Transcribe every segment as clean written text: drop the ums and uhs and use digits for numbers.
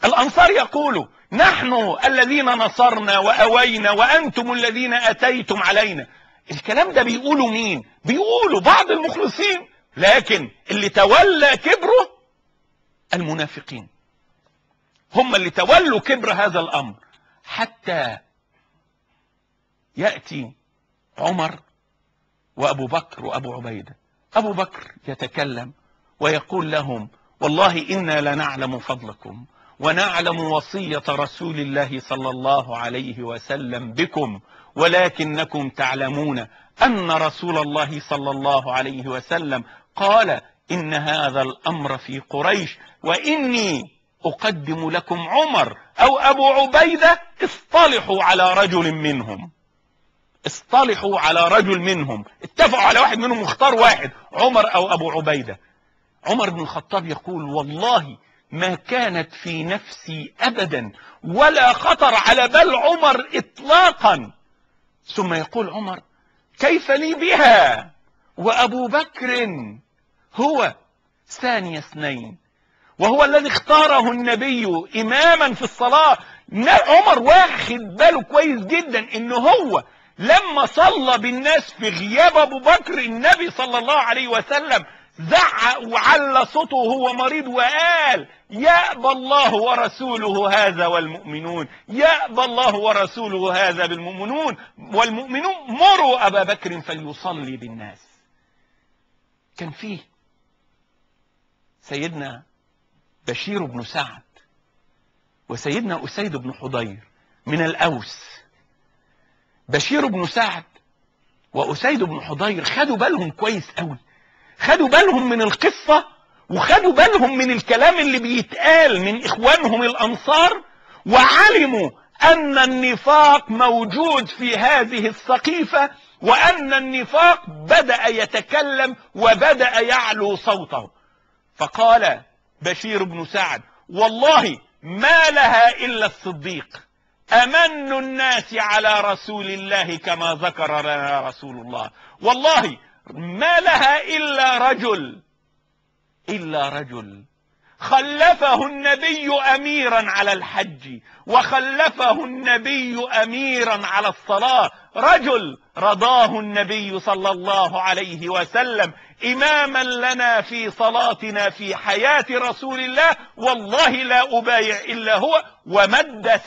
الأنصار يقولوا نحن الذين نصرنا وأوينا وأنتم الذين أتيتم علينا. الكلام ده بيقولوا مين؟ بيقولوا بعض المخلصين، لكن اللي تولى كبره المنافقين، هم اللي تولوا كبر هذا الأمر. حتى يأتي عمر وأبو بكر وأبو عبيدة. أبو بكر يتكلم ويقول لهم والله إنا لنعلم فضلكم ونعلم وصية رسول الله صلى الله عليه وسلم بكم، ولكنكم تعلمون أن رسول الله صلى الله عليه وسلم قال إن هذا الأمر في قريش، وإني أقدم لكم عمر أو أبو عبيدة، اصطلحوا على رجل منهم. اصطلحوا على رجل منهم، اتفقوا على واحد منهم، اختار واحد، عمر أو أبو عبيدة. عمر بن الخطاب يقول والله ما كانت في نفسي أبدا ولا خطر على بال عمر إطلاقا. ثم يقول عمر كيف لي بها وأبو بكر هو ثاني اثنين وهو الذي اختاره النبي إماما في الصلاة. عمر واخد باله كويس جدا إنه هو لما صلى بالناس في غياب أبو بكر النبي صلى الله عليه وسلم زعق وعلى صوته وهو مريض وقال يأبى الله ورسوله هذا والمؤمنون، يأبى الله ورسوله هذا بالمؤمنون والمؤمنون مروا أبا بكر فليصلي بالناس. كان فيه سيدنا بشير بن سعد وسيدنا أسيد بن حضير من الأوس. بشير بن سعد وأسيد بن حضير خدوا بالهم كويس قوي، خدوا بالهم من القصة وخدوا بالهم من الكلام اللي بيتقال من إخوانهم الأنصار، وعلموا أن النفاق موجود في هذه السقيفة، وأن النفاق بدأ يتكلم وبدأ يعلو صوته. فقال بشير بن سعد والله ما لها إلا الصديق، أمن الناس على رسول الله كما ذكر لنا رسول الله، والله ما لها إلا رجل خلفه النبي أميرا على الحج وخلفه النبي أميرا على الصلاة، رجل رضاه النبي صلى الله عليه وسلم إماما لنا في صلاتنا في حياة رسول الله، والله لا أبايع إلا هو. ومد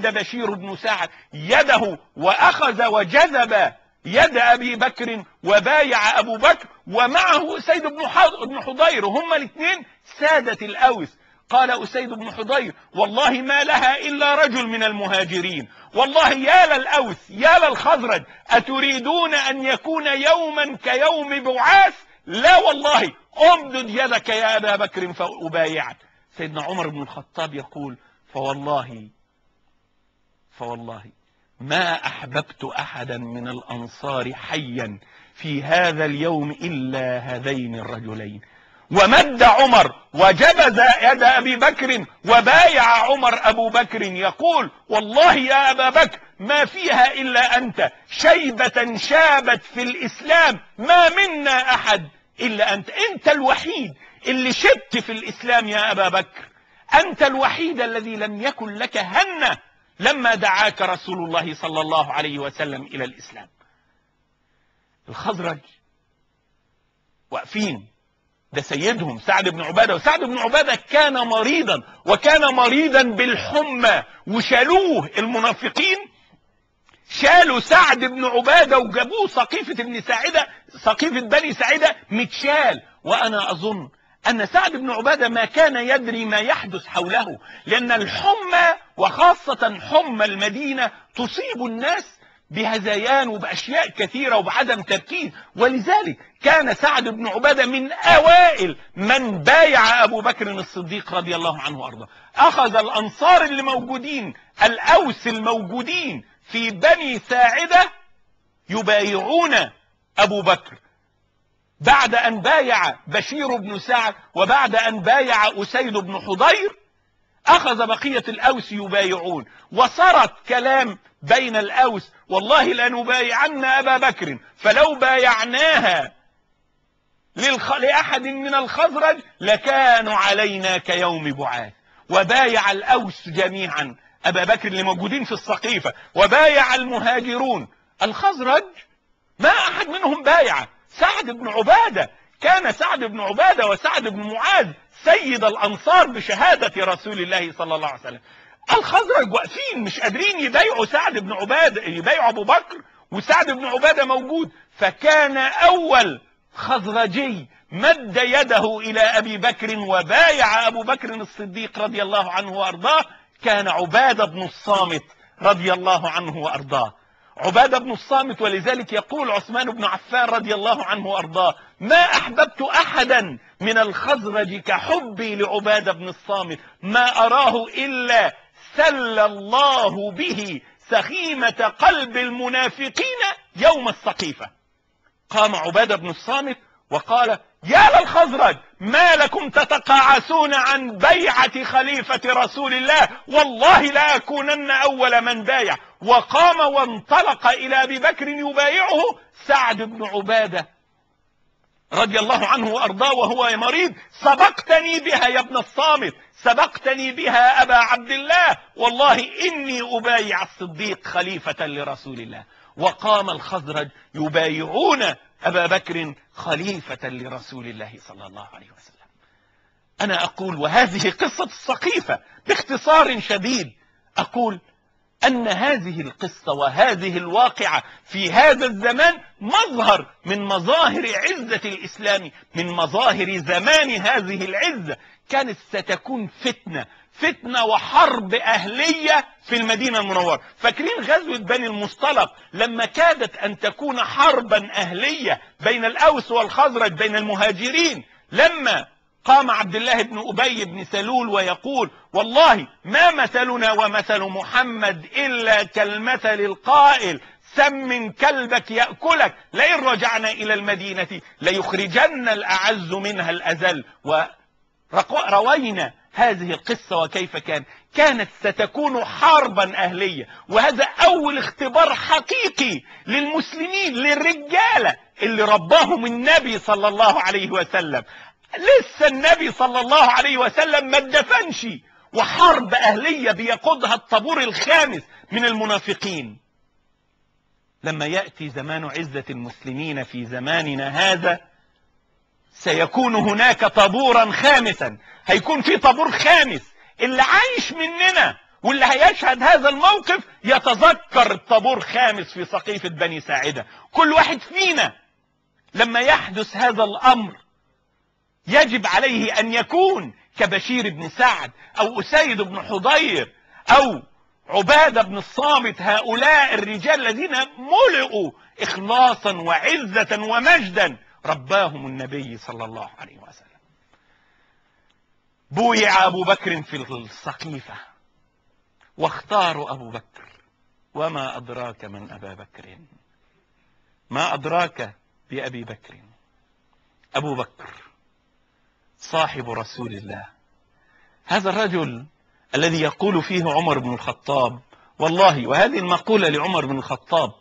بشير بن سعد يده وأخذ وجذب يد أبي بكر وبايع أبو بكر، ومعه أسيد بن حضير، هما الاثنين سادة الأوس. قال أسيد بن حضير والله ما لها إلا رجل من المهاجرين، والله يا للأوس يا للخزرج أتريدون أن يكون يوما كيوم بعاث؟ لا والله أمدد يدك يا أبا بكر فأبايعك. سيدنا عمر بن الخطاب يقول فوالله ما أحببت أحدا من الأنصار حيا في هذا اليوم إلا هذين الرجلين. ومد عمر وجبز يد أبي بكر وبايع عمر أبو بكر يقول والله يا أبا بكر ما فيها إلا أنت، شيبة شابت في الإسلام ما منا أحد إلا أنت، أنت الوحيد اللي شبت في الإسلام يا أبا بكر، أنت الوحيد الذي لم يكن لك هنة لما دعاك رسول الله صلى الله عليه وسلم إلى الإسلام. الخزرج واقفين، ده سيدهم سعد بن عبادة، وسعد بن عبادة كان مريضا وكان مريضا بالحمى، وشالوه المنافقين، شالوا سعد بن عبادة وجابوه سقيفة بني ساعدة متشال. وأنا أظن أن سعد بن عبادة ما كان يدري ما يحدث حوله، لأن الحمى وخاصة حمى المدينة تصيب الناس بهذيان وبأشياء كثيرة وبعدم تركيز، ولذلك كان سعد بن عبادة من أوائل من بايع أبو بكر الصديق رضي الله عنه وأرضاه. أخذ الأنصار اللي موجودين، الأوس الموجودين في بني ساعدة يبايعون أبو بكر بعد أن بايع بشير بن سعد وبعد أن بايع أسيد بن حضير. أخذ بقية الأوس يبايعون، وصارت كلام بين الأوس والله لنبايعن أبا بكر، فلو بايعناها لأحد من الخزرج لكانوا علينا كيوم بعاث. وبايع الأوس جميعا أبا بكر اللي موجودين في السقيفة، وبايع المهاجرون. الخزرج ما أحد منهم بايع سعد بن عبادة. كان سعد بن عبادة وسعد بن معاذ سيد الأنصار بشهادة رسول الله صلى الله عليه وسلم. الخزرج واقفين مش قادرين يبايعوا سعد بن عبادة، يبايعوا أبو بكر وسعد بن عبادة موجود. فكان أول خزرجي مد يده إلى أبي بكر وبايع أبو بكر الصديق رضي الله عنه وأرضاه كان عبادة بن الصامت رضي الله عنه وأرضاه. عبادة بن الصامت، ولذلك يقول عثمان بن عفان رضي الله عنه وأرضاه: ما أحببت أحدا من الخزرج كحبي لعبادة بن الصامت، ما أراه إلا سل الله به سخيمة قلب المنافقين يوم السقيفة. قام عبادة بن الصامت وقال: يا للخزرج ما لكم تتقاعسون عن بيعة خليفة رسول الله، والله لا أكونن أول من بايع. وقام وانطلق إلى أبي بكر يبايعه سعد بن عبادة رضي الله عنه وأرضاه وهو مريض: سبقتني بها يا ابن الصامت، سبقتني بها أبا عبد الله، والله إني أبايع الصديق خليفة لرسول الله. وقام الخزرج يبايعون أبا بكر خليفة لرسول الله صلى الله عليه وسلم. أنا أقول، وهذه قصة السقيفة باختصار شديد، أقول أن هذه القصة وهذه الواقعة في هذا الزمان مظهر من مظاهر عزة الإسلام، من مظاهر زمان هذه العزة. كانت ستكون فتنة وحرب أهلية في المدينة المنورة. فاكرين غزوة بني المصطلق لما كادت أن تكون حربا أهلية بين الأوس والخزرج بين المهاجرين، لما قام عبد الله بن أبي بن سلول ويقول: والله ما مثلنا ومثل محمد إلا كالمثل القائل سمن كلبك يأكلك، لئن رجعنا إلى المدينة ليخرجن الأعز منها الأذل. وروينا هذه القصة وكيف كانت ستكون حربا أهلية. وهذا أول اختبار حقيقي للمسلمين، للرجالة اللي رباهم النبي صلى الله عليه وسلم. لسه النبي صلى الله عليه وسلم ما اتدفنش، وحرب أهلية بيقودها الطابور الخامس من المنافقين. لما يأتي زمان عزة المسلمين في زماننا هذا سيكون هناك طابورا خامسا، هيكون في طابور خامس. اللي عايش مننا واللي هيشهد هذا الموقف يتذكر الطابور خامس في سقيفة بني ساعدة. كل واحد فينا لما يحدث هذا الأمر يجب عليه أن يكون كبشير بن سعد أو أسيد بن حضير أو عبادة بن الصامت، هؤلاء الرجال الذين ملئوا إخلاصا وعزة ومجدا رباهم النبي صلى الله عليه وسلم. بويع أبو بكر في السقيفة واختاروا أبو بكر. وما أدراك من أبا بكر، ما أدراك بأبي بكر؟ أبو بكر صاحب رسول الله، هذا الرجل الذي يقول فيه عمر بن الخطاب والله، وهذه المقولة لعمر بن الخطاب: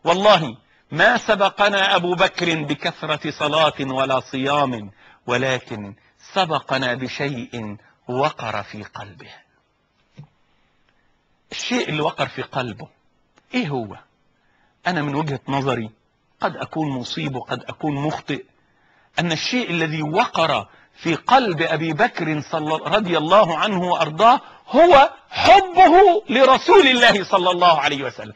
والله ما سبقنا أبو بكر بكثرة صلاة ولا صيام، ولكن سبقنا بشيء وقر في قلبه. الشيء اللي وقر في قلبه ايه هو؟ انا من وجهة نظري قد اكون مصيب وقد اكون مخطئ، ان الشيء الذي وقر في قلب ابي بكر رضي الله عنه وارضاه هو حبه لرسول الله صلى الله عليه وسلم.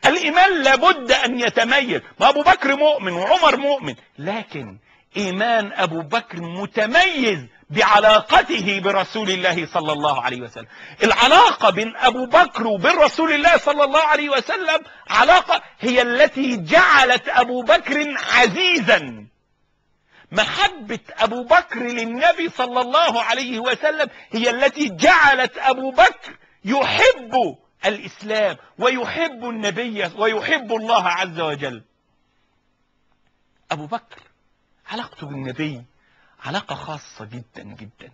الإيمان لابد أن يتميز. ما أبو بكر مؤمن وعمر مؤمن، لكن إيمان أبو بكر متميز بعلاقته برسول الله صلى الله عليه وسلم. العلاقة بين أبو بكر وبين رسول الله صلى الله عليه وسلم علاقة هي التي جعلت أبو بكر عزيزا. محبة أبو بكر للنبي صلى الله عليه وسلم هي التي جعلت أبو بكر يحب الإسلام ويحب النبي ويحب الله عز وجل. أبو بكر علاقته بالنبي علاقة خاصة جدا جدا.